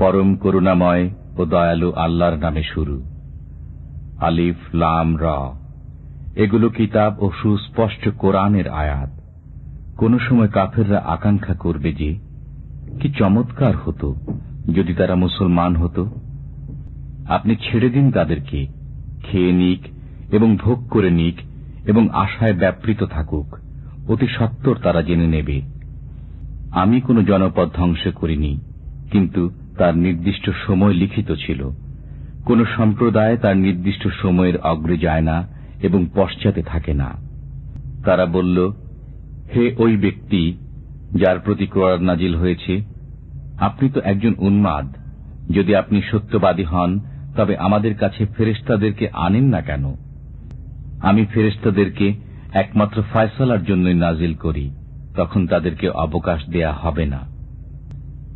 পরম করুণাময় ও দয়ালু আল্লাহর নামে শুরু। আলিফ লাম রা। এগুলো কিতাব ও সুস্পষ্ট কোরআনের আয়াত। কোন সময় কাফেররা আকাঙ্ক্ষা করবে যে কি চমৎকার হতো যদি তারা মুসলমান হতো। আপনি ছেড়ে দিন তাদেরকে, খেয়ে নিক এবং ভোগ করে নিক এবং আশায় ব্যাপৃত থাকুক। অতি সত্বর তারা জেনে নেবে আমি কোন জনপদ ধ্বংস করিনি, কিন্তু তার নির্দিষ্ট সময় লিখিত ছিল। কোন সম্প্রদায় তার নির্দিষ্ট সময়ের অগ্রে যায় না এবং পশ্চাতে থাকে না। তারা বলল, হে ওই ব্যক্তি যার প্রতি কোরআন নাজিল হয়েছে, আপনি তো একজন উন্মাদ। যদি আপনি সত্যবাদী হন তবে আমাদের কাছে ফেরেশতাদেরকে আনেন না কেন? আমি ফেরেশতাদেরকে একমাত্র ফয়সালার জন্যই নাজিল করি, তখন তাদেরকে অবকাশ দেয়া হবে না।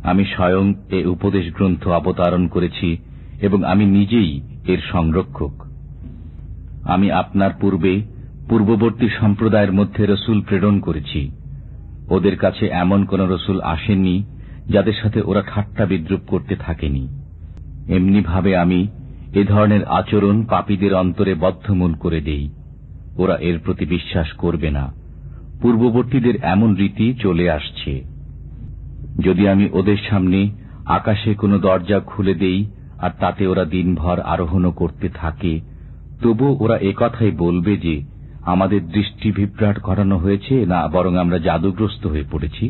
আমি স্বয়ং এ উপদেশ গ্রন্থ অবতারণ করেছি এবং আমি নিজেই এর সংরক্ষক। আমি আপনার পূর্ববর্তী সম্প্রদায়ের মধ্যে রসুল প্রেরণ করেছি। ওদের কাছে এমন কোন রসুল আসেননি যাদের সাথে ওরা ঠাট্টা বিদ্রুপ করতে থাকেনি। এমনিভাবে আমি এ ধরনের আচরণ পাপীদের অন্তরে বদ্ধমূল করে দেই। ওরা এর প্রতি বিশ্বাস করবে না। পূর্ববর্তীদের এমন রীতি চলে আসছে। যদি আমি ওদের সামনে আকাশে কোনো দরজা খুলে দেই আর তাতে ওরা দিনভর আরোহণ করতে থাকে, তবু ওরা একথাই বলবে যে আমাদের দৃষ্টি বিভ্রাট করানো হয়েছে, না বরং আমরা জাদুগ্রস্ত হয়ে পড়েছি।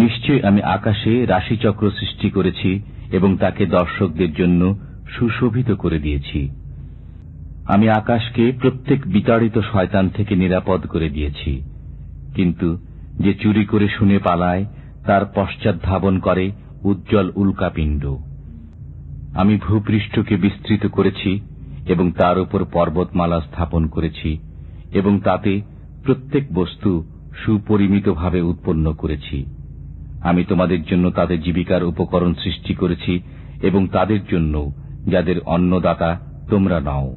নিশ্চয় আমি আকাশে রাশিচক্র সৃষ্টি করেছি এবং তাকে দর্শকদের জন্য সুশোভিত করে দিয়েছি। আমি আকাশকে প্রত্যেক বিতাড়িত শয়তান থেকে নিরাপদ করে দিয়েছি, কিন্তু যে চুরি করে শুনে পালায় তার পশ্চাৎ ধাবন করে উজ্জ্বল উল্কাপিণ্ড। আমি ভূপৃষ্ঠকে বিস্তৃত করেছি এবং তার উপর পর্বতমালা স্থাপন করেছি এবং তাতে প্রত্যেক বস্তু সুপরিমিতভাবে উৎপন্ন করেছি। আমি তোমাদের জন্য তাদের জীবিকার উপকরণ সৃষ্টি করেছি এবং তাদের জন্য যাদের অন্নদাতা তোমরা নাও।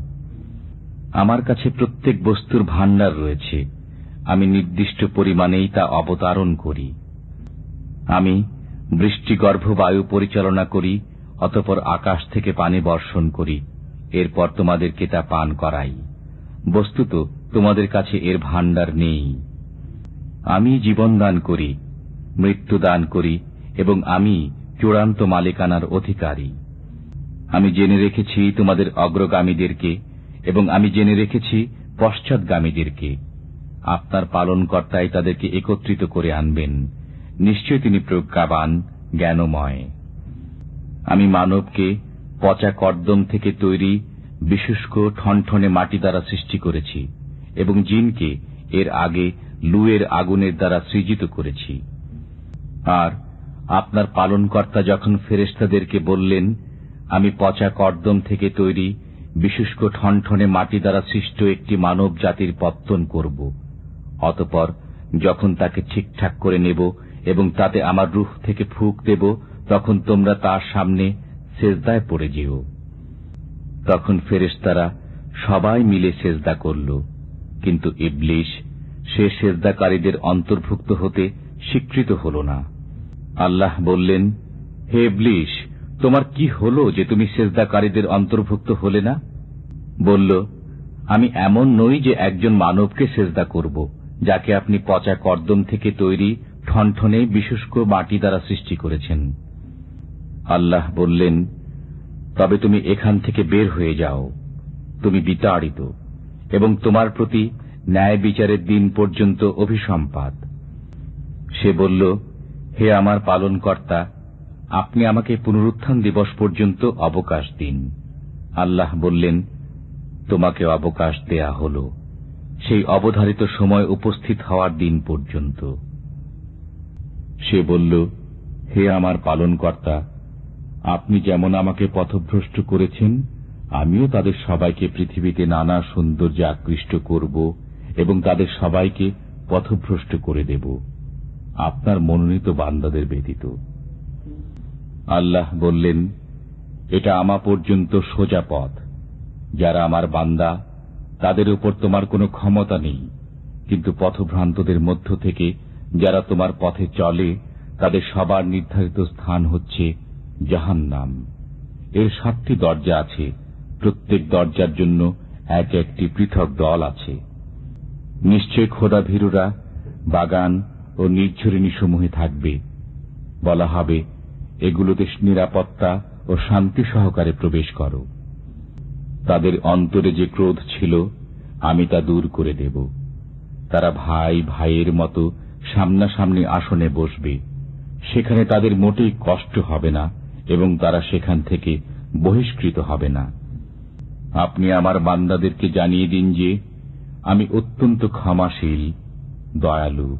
আমার কাছে প্রত্যেক বস্তুর ভাণ্ডার রয়েছে। আমি নির্দিষ্ট পরিমাণেই তা অবতারণ করি। আমি বৃষ্টিগর্ভ বায়ু পরিচালনা করি, অতঃপর আকাশ থেকে পানি বর্ষণ করি, এরপর তোমাদেরকে তা পান করাই। বস্তুত তোমাদের কাছে এর ভাণ্ডার নেই। আমি জীবন দান করি, মৃত্যু দান করি এবং আমি চূড়ান্ত মালিকানার অধিকারী। আমি জেনে রেখেছি তোমাদের অগ্রগামীদেরকে এবং আমি জেনে রেখেছি পশ্চাৎগামীদেরকে। আপনার পালনকর্তাই তাদেরকে একত্রিত করে আনবেন। নিশ্চয় তিনি প্রজ্ঞাবান, জ্ঞানময়। আমি মানবকে পচা কর্দম থেকে তৈরি বিশুষ্ক ঠনঠনে মাটি দ্বারা সৃষ্টি করেছি এবং জিনকে এর আগে লুয়ের আগুনের দ্বারা সৃজিত করেছি। আর আপনার পালনকর্তা যখন ফেরেশতাদেরকে বললেন, আমি পচা কর্দম থেকে তৈরি বিশুষ্ক ঠনঠনে মাটি দ্বারা সৃষ্ট একটি মানব জাতির পত্তন করব, অতঃপর যখন তাকে ঠিকঠাক করে নেব এবং তাতে আমার রূহ থেকে ফুঁক দেব, তখন তোমরা তার সামনে সেজদায় পড়ে যেও। তখন ফেরেশতারা সবাই মিলে সেজদা করল, কিন্তু ইবলিস সে সেজদাকারীদের অন্তর্ভুক্ত হতে স্বীকৃত হল না। আল্লাহ বললেন, হে ইবলিস, তোমার কি হলো যে তুমি সেজদাকারীদের অন্তর্ভুক্ত হলে না? বলল, আমি এমন নই যে একজন মানবকে সেজদা করব, যাকে আপনি পচা কর্দম থেকে তৈরি ঠনঠনে বিশুষ্ক মাটি দ্বারা সৃষ্টি করেছেন। আল্লাহ বললেন, তবে তুমি এখান থেকে বের হয়ে যাও, তুমি বিতাড়িত এবং তোমার প্রতি ন্যায় বিচারের দিন পর্যন্ত অভিসম্পাত। সে বলল, হে আমার পালনকর্তা, আপনি আমাকে পুনরুত্থান দিবস পর্যন্ত অবকাশ দিন। আল্লাহ বললেন, তোমাকে অবকাশ দেয়া হল সেই অবধারিত সময় উপস্থিত হওয়ার দিন পর্যন্ত। সে বলল, হে আমার পালনকর্তা, আপনি যেমন আমাকে পথভ্রষ্ট করেছেন, আমিও তাদের সবাইকে পৃথিবীতে নানা সৌন্দর্যে আকৃষ্ট করব এবং তাদের সবাইকে পথভ্রষ্ট করে দেব, আপনার মনোনীত বান্দাদের ব্যতীত। আল্লাহ বললেন, এটা আমা পর্যন্ত সোজা পথ। যারা আমার বান্দা তাদের উপর তোমার কোনো ক্ষমতা নেই, কিন্তু পথভ্রান্তদের মধ্য থেকে যারা তোমার পথে চলে তাদের সবার নির্ধারিত স্থান হচ্ছে জাহান্নাম। এর 7টি দরজা আছে, প্রত্যেক দরজার জন্য এক একটি পৃথক দল আছে। নিশ্চয় খোদাভীরুরা বাগান ও নির্ঝরিণী সমূহে থাকবে। বলা হবে, এগুলোতে নিরাপত্তা ও শান্তি সহকারে প্রবেশ করো। তাদের অন্তরে যে ক্রোধ ছিল আমি তা দূর করে দেব। তারা ভাই ভাইয়ের মতো সামনাসামনি আসনে বসবে। সেখানে তাদের মোটেই কষ্ট হবে না এবং তারা সেখান থেকে বহিষ্কৃত হবে না। আপনি আমার বান্দাদেরকে জানিয়ে দিন যে আমি অত্যন্ত ক্ষমাশীল, দয়ালু,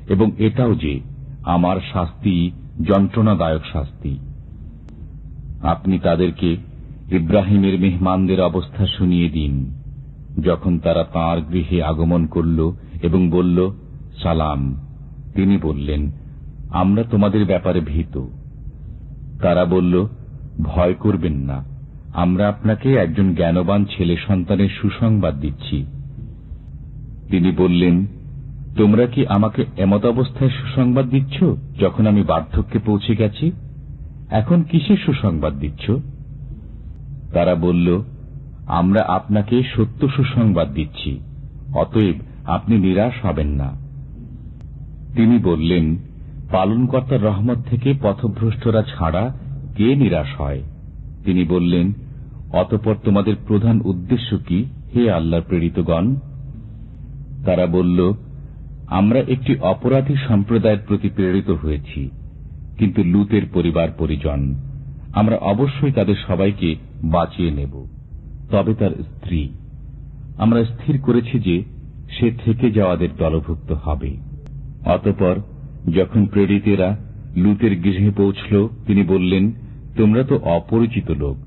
এবং এটাও যে আমার শাস্তি যন্ত্রণাদায়ক শাস্তি। আপনি তাদেরকে ইব্রাহিমের মেহমানদের অবস্থা শুনিয়ে দিন, যখন তারা তাঁর গৃহে আগমন করল এবং বলল, সালাম। তিনি বললেন, আমরা তোমাদের ব্যাপারে ভীত। তারা বলল, ভয় করবেন না, আমরা আপনাকে একজন জ্ঞানবান ছেলে সন্তানের সুসংবাদ দিচ্ছি। তিনি বললেন, তোমরা কি আমাকে এমত অবস্থায় সুসংবাদ দিচ্ছ যখন আমি বার্ধক্যে পৌঁছে গেছি? এখন কিসের সুসংবাদ দিচ্ছ? তারা বলল, আমরা আপনাকে সত্য সুসংবাদ দিচ্ছি, অতএব আপনি নিরাশ হবেন না। তিনি বললেন, পালনকর্তার রহমত থেকে পথভ্রষ্টরা ছাড়া কে নিরাশ হয়? তিনি বললেন, অতঃপর তোমাদের প্রধান উদ্দেশ্য কি, হে আল্লাহর প্রেরিতগণ? তারা বলল, আমরা একটি অপরাধী সম্প্রদায়ের প্রতি প্রেরিত হয়েছি, কিন্তু লূতের পরিবার পরিজন। আমরা অবশ্যই তাদের সবাইকে বাঁচিয়ে নেব, তবে তার স্ত্রী। আমরা স্থির করেছি যে সে থেকে যাওয়াদের দলভুক্ত হবে। অতঃপর যখন প্রেরিতেরা লূতের গৃহে পৌঁছল, তিনি বললেন, তোমরা তো অপরিচিত লোক।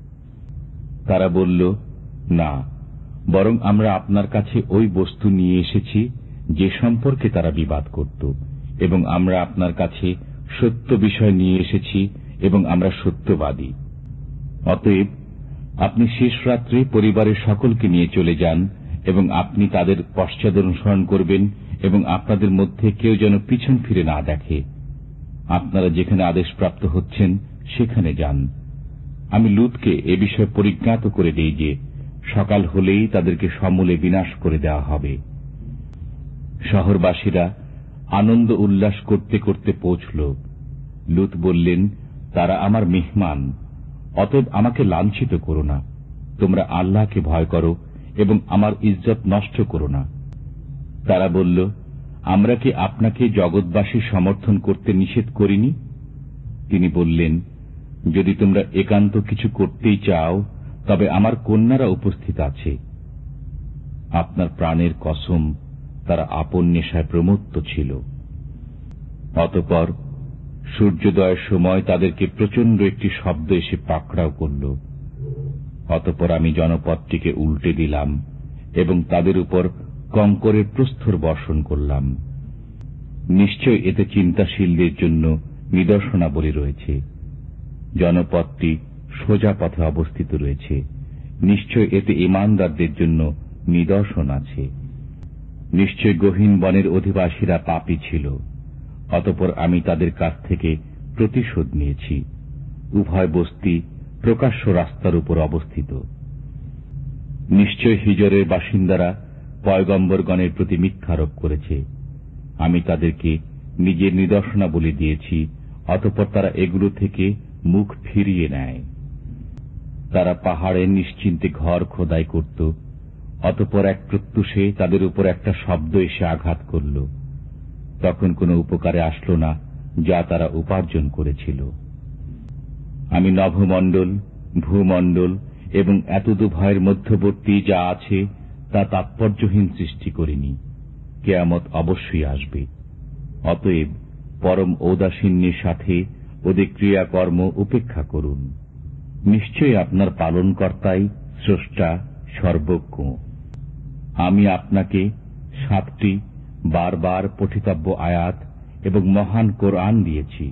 তারা বলল, না, বরং আমরা আপনার কাছে ওই বস্তু নিয়ে এসেছি যে সম্পর্কে তারা বিবাদ করত, এবং আমরা আপনার কাছে সত্য বিষয় নিয়ে এসেছি এবং আমরা সত্যবাদী। অতএব আপনি শেষ রাত্রে পরিবারের সকলকে নিয়ে চলে যান এবং আপনি তাদের পশ্চাদনুসরণ করবেন এবং আপনাদের মধ্যে কেউ যেন পিছন ফিরে না দেখে। আপনারা যেখানে আদেশপ্রাপ্ত হচ্ছেন সেখানে যান। আমি লূতকে এ বিষয়ে পরিজ্ঞাত করে দিই যে সকাল হলেই তাদেরকে সমূলে বিনাশ করে দেওয়া হবে। শহরবাসীরা আনন্দ উল্লাস করতে করতে পৌঁছল। লূত বললেন, তারা আমার মেহমান, অতএব আমাকে লাঞ্ছিত করো না। তোমরা আল্লাহকে ভয় করো এবং আমার ইজ্জত নষ্ট করো না। তারা বলল, আমরা কি আপনাকে জগৎবাসী সমর্থন করতে নিষেধ করিনি? তিনি বললেন, যদি তোমরা একান্ত কিছু করতেই চাও তবে আমার কন্যারা উপস্থিত আছে। আপনার প্রাণের কসম, তারা আপন নেশায় প্রমত্ত ছিল। অতঃপর সূর্যোদয়ের সময় তাদেরকে প্রচন্ড একটি শব্দ এসে পাকড়াও করল। অতঃপর আমি জনপদটিকে উল্টে দিলাম এবং তাদের উপর কঙ্করের প্রস্তর বর্ষণ করলাম। নিশ্চয় এতে চিন্তাশীলদের জন্য নিদর্শনাবলী রয়েছে। জনপদটি সোজা পথে অবস্থিত রয়েছে। নিশ্চয় এতে ঈমানদারদের জন্য নিদর্শন আছে। নিশ্চয় গহীন বনের অধিবাসীরা পাপী ছিল। অতঃপর আমি তাদের কাছ থেকে প্রতিশোধ নিয়েছি। উভয় বস্তি প্রকাশ্য রাস্তার উপর অবস্থিত। নিশ্চয় হিজরের বাসিন্দারা পয়গম্বরগণের প্রতি মিথ্যারোপ করেছে। আমি তাদেরকে নিজের নিদর্শনাবলী দিয়েছি, অতঃপর তারা এগুলো থেকে মুখ ফিরিয়ে নেয়। তারা পাহাড়ে নিশ্চিন্তে ঘর খোদাই করত। অতঃপর এক প্রত্যুষে তাদের উপর একটা শব্দ এসে আঘাত করল। তখন কোনো উপকারে আসলো না যা তারা উপার্জন করেছিল। আমি নভমণ্ডল, ভূমণ্ডল এবং এতদুভয়ের মধ্যবর্তী যা আছে তা তাৎপর্যহীন সৃষ্টি করিনি। কিয়ামত অবশ্যই আসবে। অতএব পরম ঔদাসীন্যের সাথে ওদের ক্রিয়াকর্ম উপেক্ষা করুন। নিশ্চয়ই আপনার পালনকর্তাই স্রষ্টা, সর্বজ্ঞ। আমি আপনাকে 7টি বারবার পঠিতব্য আয়াত এবং মহান কোরআন দিয়েছি।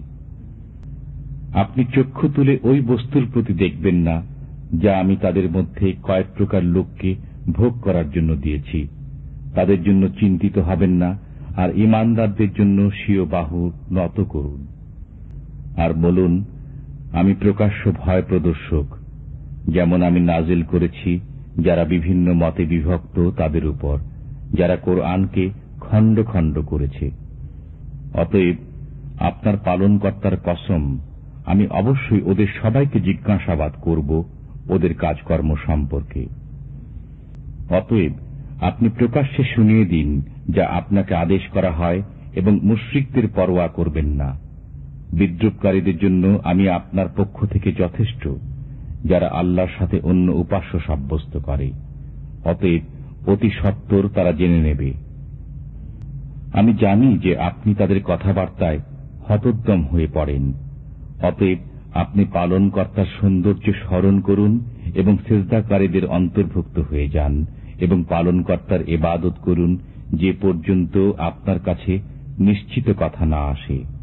আপনি চক্ষু তুলে ওই বস্তুর প্রতি দেখবেন না যা আমি তাদের মধ্যে কয়েক প্রকার লোককে ভোগ করার জন্য দিয়েছি। তাদের জন্য চিন্তিত হবেন না, আর ঈমানদারদের জন্য স্বীয় বাহু নত করুন। আর বলুন, আমি প্রকাশ্য ভয় প্রদর্শক, যেমন আমি নাজিল করেছি যারা বিভিন্ন মতে বিভক্ত তাদের উপর, যারা কোরআনকে খণ্ড খণ্ড করেছে। অতএব আপনার পালনকর্তার কসম, আমি অবশ্যই ওদের সবাইকে জিজ্ঞাসাবাদ করব ওদের কাজকর্ম সম্পর্কে। অতএব আপনি প্রকাশ্যে শুনিয়ে দিন যা আপনাকে আদেশ করা হয় এবং মুশরিকদের পরোয়া করবেন না। বিদ্রুপকারীদের জন্য আমি আপনার পক্ষ থেকে যথেষ্ট, যারা আল্লাহর সাথে অন্য উপাস্য সাব্যস্ত করে। অতএব অতি সত্বর তারা জেনে নেবে। আমি জানি যে আপনি তাদের কথাবার্তায় হতোদ্যম হয়ে পড়েন। অতএব আপনি পালনকর্তার সৌন্দর্য স্মরণ করুন এবং সিজদাকারীদের অন্তর্ভুক্ত হয়ে যান এবং পালনকর্তার ইবাদত করুন যে পর্যন্ত আপনার কাছে নিশ্চিত কথা না আসে।